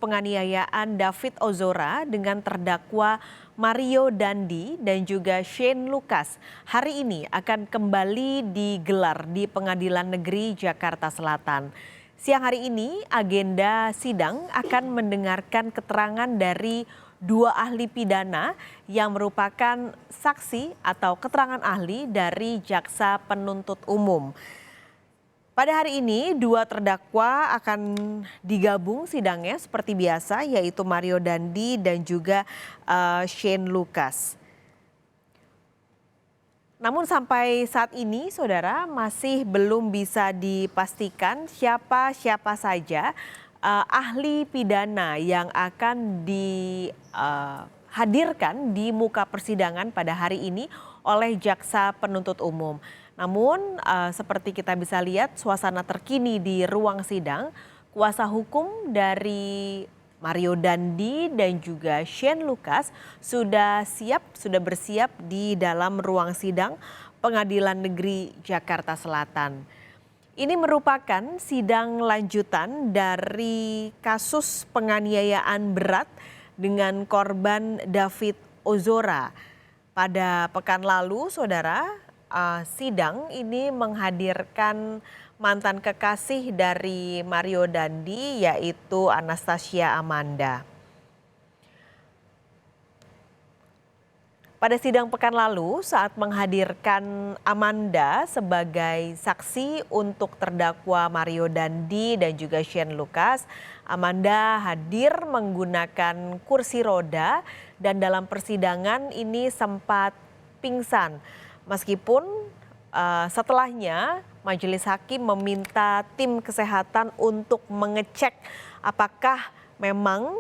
Penganiayaan David Ozora dengan terdakwa Mario Dandi dan juga Shane Lucas hari ini akan kembali digelar di Pengadilan Negeri Jakarta Selatan. Siang hari ini agenda sidang akan mendengarkan keterangan dari dua ahli pidana yang merupakan saksi atau keterangan ahli dari jaksa penuntut umum. Pada hari ini, dua terdakwa akan digabung sidangnya seperti biasa, yaitu Mario Dandi dan juga Shane Lucas. Namun sampai saat ini, saudara, masih belum bisa dipastikan siapa saja ahli pidana yang akan dihadirkan di muka persidangan pada hari ini oleh jaksa penuntut umum. Namun seperti kita bisa lihat suasana terkini di ruang sidang, kuasa hukum dari Mario Dandi dan juga Shane Lucas sudah bersiap di dalam ruang sidang Pengadilan Negeri Jakarta Selatan. Ini merupakan sidang lanjutan dari kasus penganiayaan berat dengan korban David Ozora. Pada pekan lalu, saudara, sidang ini menghadirkan mantan kekasih dari Mario Dandi, yaitu Anastasia Amanda. Pada sidang pekan lalu, saat menghadirkan Amanda sebagai saksi untuk terdakwa Mario Dandi dan juga Shane Lucas, Amanda hadir menggunakan kursi roda dan dalam persidangan ini sempat pingsan. Meskipun setelahnya majelis hakim meminta tim kesehatan untuk mengecek apakah memang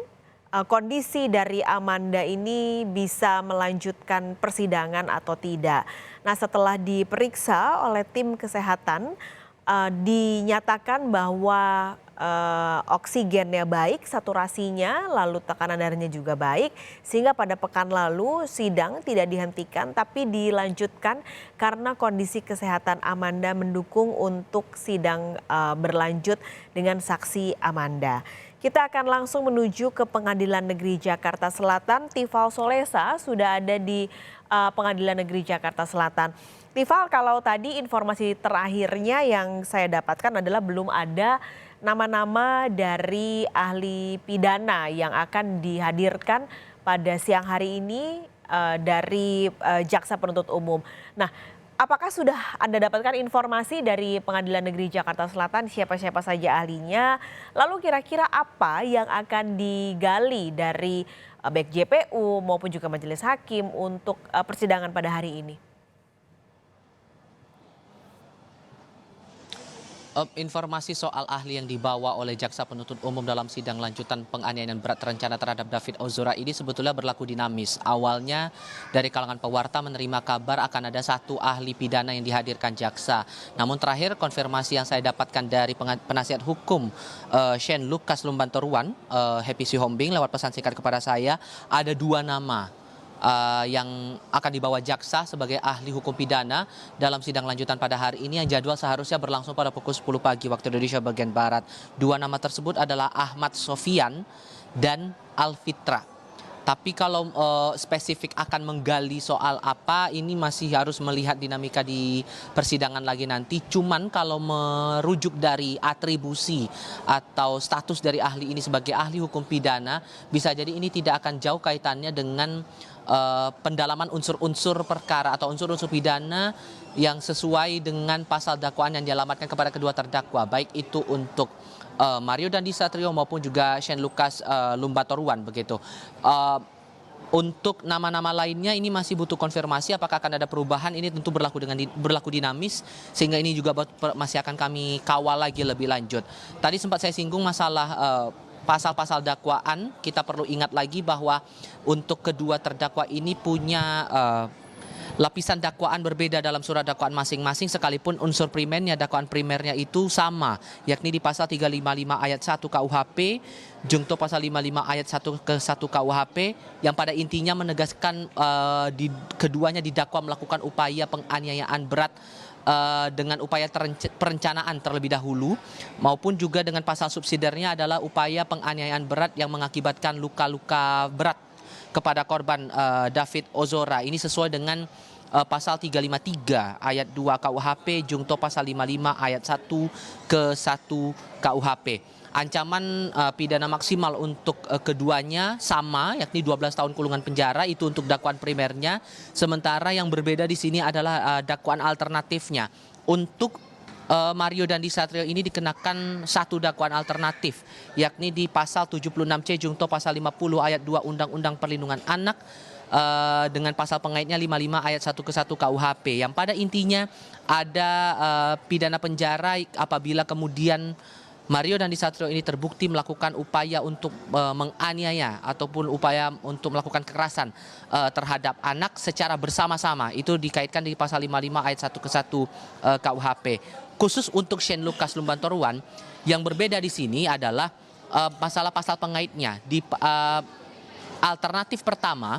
kondisi dari Amanda ini bisa melanjutkan persidangan atau tidak. Nah, setelah diperiksa oleh tim kesehatan, dinyatakan bahwa oksigennya baik, saturasinya, lalu tekanan darahnya juga baik, sehingga pada pekan lalu sidang tidak dihentikan tapi dilanjutkan karena kondisi kesehatan Amanda mendukung untuk sidang berlanjut dengan saksi Amanda. Kita akan langsung menuju ke Pengadilan Negeri Jakarta Selatan. Tifal Solesa sudah ada di Pengadilan Negeri Jakarta Selatan. Tifal, kalau tadi informasi terakhirnya yang saya dapatkan adalah belum ada nama-nama dari ahli pidana yang akan dihadirkan pada siang hari ini dari jaksa penuntut umum. Nah, apakah sudah Anda dapatkan informasi dari Pengadilan Negeri Jakarta Selatan siapa-siapa saja ahlinya? Lalu kira-kira apa yang akan digali dari baik JPU maupun juga majelis hakim untuk persidangan pada hari ini? Informasi soal ahli yang dibawa oleh jaksa penuntut umum dalam sidang lanjutan penganiayaan berat terencana terhadap David Ozora ini sebetulnya berlaku dinamis. Awalnya dari kalangan pewarta menerima kabar akan ada satu ahli pidana yang dihadirkan jaksa. Namun terakhir konfirmasi yang saya dapatkan dari penasihat hukum Shane Lucas Lumbantoruan, Happy Sihombing, lewat pesan singkat kepada saya, ada dua nama yang akan dibawa jaksa sebagai ahli hukum pidana dalam sidang lanjutan pada hari ini yang jadwal seharusnya berlangsung pada pukul 10 pagi waktu Indonesia bagian Barat. Dua nama tersebut adalah Ahmad Sofian dan Alfitra. Tapi kalau spesifik akan menggali soal apa, ini masih harus melihat dinamika di persidangan lagi nanti. Cuman kalau merujuk dari atribusi atau status dari ahli ini sebagai ahli hukum pidana, bisa jadi ini tidak akan jauh kaitannya dengan pendalaman unsur-unsur perkara atau unsur-unsur pidana yang sesuai dengan pasal dakwaan yang dialamatkan kepada kedua terdakwa, baik itu untuk Mario Dandi Satrio maupun juga Shane Lucas Lumbantoruan begitu. Untuk nama-nama lainnya ini masih butuh konfirmasi apakah akan ada perubahan, ini tentu berlaku dinamis sehingga ini juga masih akan kami kawal lagi lebih lanjut. Tadi sempat saya singgung masalah pasal-pasal dakwaan. Kita perlu ingat lagi bahwa untuk kedua terdakwa ini punya lapisan dakwaan berbeda dalam surat dakwaan masing-masing sekalipun unsur primernya, dakwaan primernya itu sama, yakni di pasal 355 ayat 1 KUHP, jungto pasal 55 ayat 1 ke 1 KUHP yang pada intinya menegaskan keduanya didakwa melakukan upaya penganiayaan berat dengan upaya perencanaan terlebih dahulu, maupun juga dengan pasal subsidiarnya adalah upaya penganiayaan berat yang mengakibatkan luka-luka berat kepada korban David Ozora. Ini sesuai dengan pasal 353 ayat 2 KUHP jungto pasal 55 ayat 1 ke 1 KUHP. Ancaman pidana maksimal untuk keduanya sama, yakni 12 tahun kurungan penjara, itu untuk dakwaan primernya. Sementara yang berbeda di sini adalah dakwaan alternatifnya. Untuk Mario Dandi Satrio ini dikenakan satu dakwaan alternatif, yakni di pasal 76C jungto pasal 50 ayat 2 Undang-Undang Perlindungan Anak dengan pasal pengaitnya 55 ayat 1 ke 1 KUHP, yang pada intinya ada pidana penjara apabila kemudian Mario Dandi Satrio ini terbukti melakukan upaya untuk menganiaya ataupun upaya untuk melakukan kekerasan terhadap anak secara bersama-sama. Itu dikaitkan di pasal 55 ayat 1 ke 1 KUHP. Khusus untuk Shane Lucas Lumbantoruan, yang berbeda di sini adalah pasal-pasal pengaitnya. Di alternatif pertama,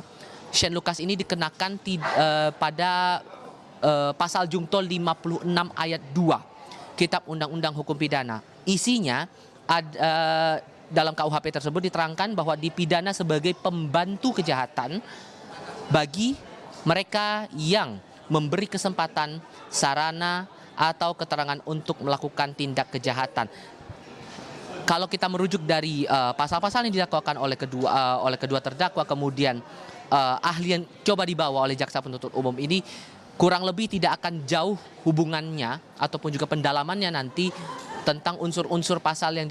Shane Lucas ini dikenakan pada pasal jungto 56 ayat 2 Kitab Undang-Undang Hukum Pidana. Isinya dalam KUHP tersebut diterangkan bahwa dipidana sebagai pembantu kejahatan bagi mereka yang memberi kesempatan, sarana, atau keterangan untuk melakukan tindak kejahatan. Kalau kita merujuk dari pasal-pasal yang didakwakan oleh kedua terdakwa, kemudian ahli yang coba dibawa oleh jaksa penuntut umum ini, kurang lebih tidak akan jauh hubungannya ataupun juga pendalamannya nanti tentang unsur-unsur pasal yang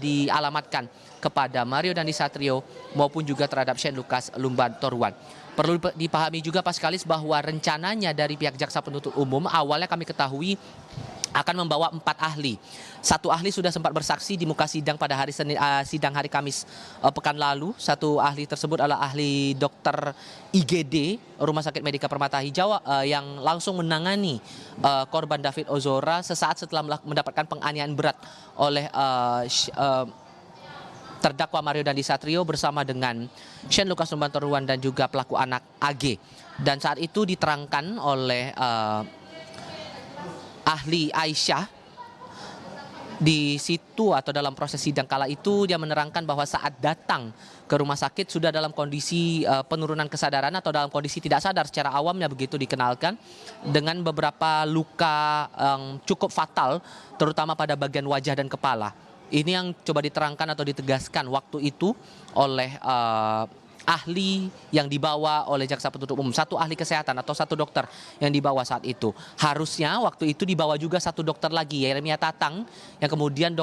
dialamatkan kepada Mario Dandi Satrio maupun juga terhadap Shane Lucas Lumbantoruan. Perlu dipahami juga Paskalis bahwa rencananya dari pihak jaksa penuntut umum awalnya kami ketahui akan membawa 4 ahli. Satu ahli sudah sempat bersaksi di muka sidang pada hari sidang hari Kamis pekan lalu. Satu ahli tersebut adalah ahli dokter IGD Rumah Sakit Medika Permata Hijau yang langsung menangani korban David Ozora sesaat setelah mendapatkan penganiayaan berat oleh terdakwa Mario Dandi Satrio bersama dengan Shane Lucas Lumbantoruan dan juga pelaku anak AG. Dan saat itu diterangkan oleh ahli Aisyah di situ atau dalam proses sidang kala itu, dia menerangkan bahwa saat datang ke rumah sakit sudah dalam kondisi penurunan kesadaran atau dalam kondisi tidak sadar secara awamnya begitu dikenalkan, dengan beberapa luka yang cukup fatal terutama pada bagian wajah dan kepala. Ini yang coba diterangkan atau ditegaskan waktu itu oleh ahli yang dibawa oleh jaksa penuntut umum, satu ahli kesehatan atau satu dokter yang dibawa saat itu. Harusnya waktu itu dibawa juga satu dokter lagi, Yeremia Tatang, yang kemudian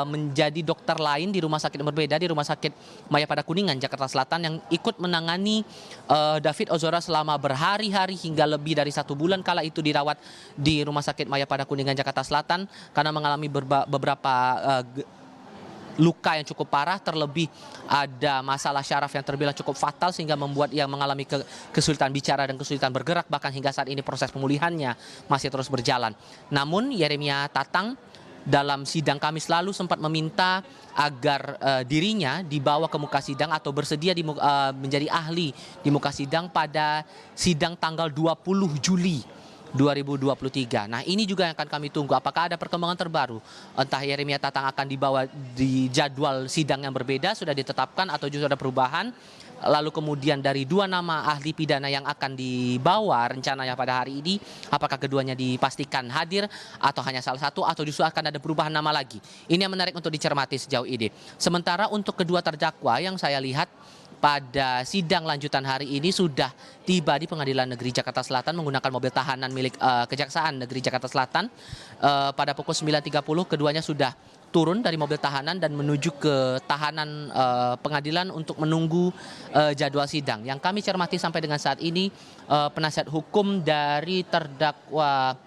menjadi dokter lain di rumah sakit yang berbeda, di Rumah Sakit Mayapada Kuningan, Jakarta Selatan, yang ikut menangani David Ozora selama berhari-hari hingga lebih dari 1 bulan kala itu dirawat di Rumah Sakit Mayapada Kuningan, Jakarta Selatan karena mengalami beberapa luka yang cukup parah, terlebih ada masalah syaraf yang terbilang cukup fatal sehingga membuat ia mengalami kesulitan bicara dan kesulitan bergerak, bahkan hingga saat ini proses pemulihannya masih terus berjalan. Namun Yeremia Tatang dalam sidang Kamis lalu sempat meminta agar dirinya dibawa ke muka sidang atau bersedia menjadi ahli di muka sidang pada sidang tanggal 20 Juli 2023. Nah, ini juga yang akan kami tunggu. Apakah ada perkembangan terbaru? Entah Yeremia Tatang akan dibawa di jadwal sidang yang berbeda, sudah ditetapkan, atau justru ada perubahan. Lalu kemudian dari 2 nama ahli pidana yang akan dibawa rencananya pada hari ini, apakah keduanya dipastikan hadir atau hanya salah satu, atau justru akan ada perubahan nama lagi? Ini yang menarik untuk dicermati sejauh ini. Sementara untuk kedua terdakwa yang saya lihat pada sidang lanjutan hari ini sudah tiba di Pengadilan Negeri Jakarta Selatan menggunakan mobil tahanan milik Kejaksaan Negeri Jakarta Selatan. Pada pukul 9.30 keduanya sudah turun dari mobil tahanan dan menuju ke tahanan pengadilan untuk menunggu jadwal sidang. Yang kami cermati sampai dengan saat ini, penasihat hukum dari terdakwa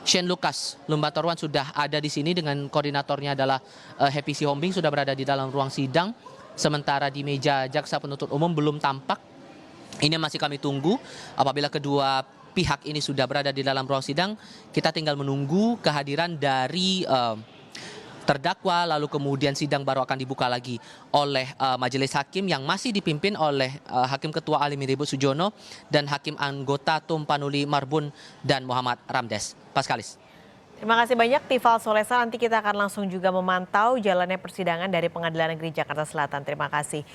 Shane Lucas Lumbantoruan sudah ada di sini dengan koordinatornya adalah Happy Sihombing, sudah berada di dalam ruang sidang. Sementara di meja jaksa penuntut umum belum tampak. Ini masih kami tunggu. Apabila kedua pihak ini sudah berada di dalam ruang sidang, kita tinggal menunggu kehadiran dari terdakwa, lalu kemudian sidang baru akan dibuka lagi oleh majelis hakim yang masih dipimpin oleh Hakim Ketua Ali Miribut Sujono dan Hakim Anggota Tumpanuli Marbun dan Muhammad Ramdes. Paskalis. Terima kasih banyak Tifal Solesa. Nanti kita akan langsung juga memantau jalannya persidangan dari Pengadilan Negeri Jakarta Selatan. Terima kasih.